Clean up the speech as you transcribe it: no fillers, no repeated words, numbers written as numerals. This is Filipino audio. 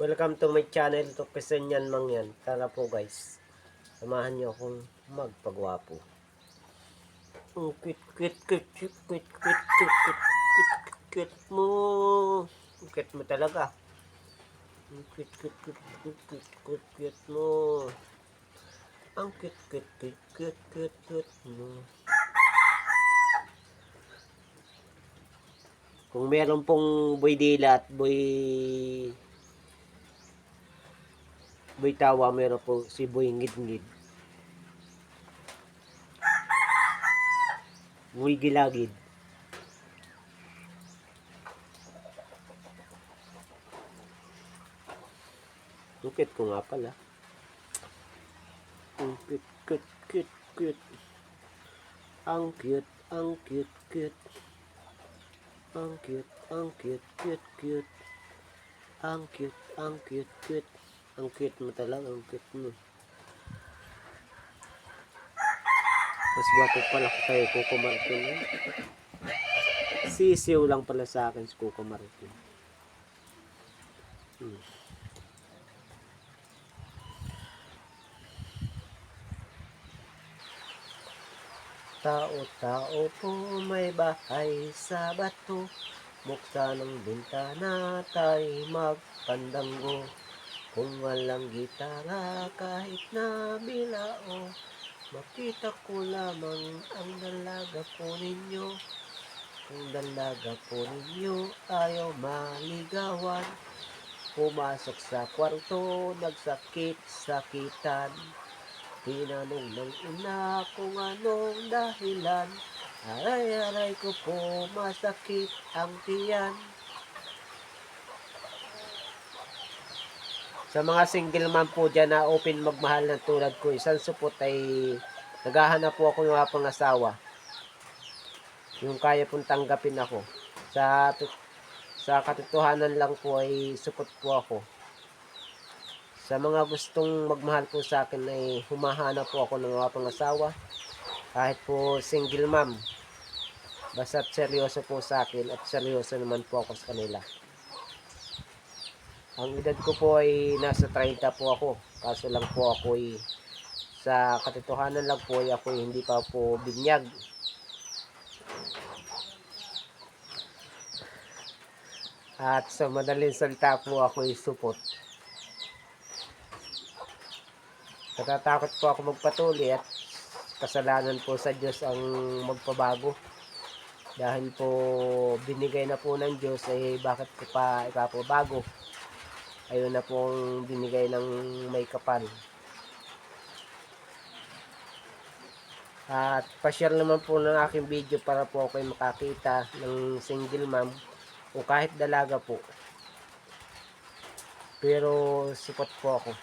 Welcome to my channel, to Kesenyan Mang yan. Tara po guys, samahan niyo akong magpagwapo. Ang cute mo. Ang cute mo talaga. Ang cute mo. Ang cute mo. Kung meron pong boy dila at boy tawa, meron po si boy ngid-ngid. Boy gilagid. Tukit ko nga pala. Ang cute. Ang cute. Ang cute. Ang cute. Ang cute mo talaga, ang cute mo. Mas gwapo pala ko kay Coco Martin. Sisiw lang pala sa akin si Coco Martin. Tao po may bahay sa bato. Buksan ang bintana, tayo magpandanggo. Kung walang gitara kahit na bilao, makita ko lamang ang dalaga po ninyo. Ang dalaga po ninyo ayaw maligawan. Pumasok sa kwarto, nagsakit-sakitan. Tinanong ng ina kung anong dahilan. Aray ko po, masakit ang tiyan. Sa mga single man po dyan na open magmahal ng tulad ko, isang supot ay naghahanap po ako ng mga pangasawa. Yung kaya pong tanggapin ako. Sa katotohanan lang po ay supot po ako. Sa mga gustong magmahal po sa akin ay humahanap po ako ng mga pangasawa. Kahit po single mom. Basta't seryoso po sa akin at seryoso naman po ako sa kanila. Ang edad ko po ay nasa 30 po ako. Kaso lang po ako ay sa katotohanan lang po ay ako ay hindi pa po binyag. At sa madaling salita po ako ay supot. Natatakot po ako magpatuli at kasalanan po sa Diyos ang magpabago. Dahil po binigay na po ng Diyos ay bakit ko pa ipapabago? Ayun na pong binigay ng may kapal. At pa-share naman po ng aking video para po ako ay makakita ng single mom o kahit dalaga po. Pero support po ako.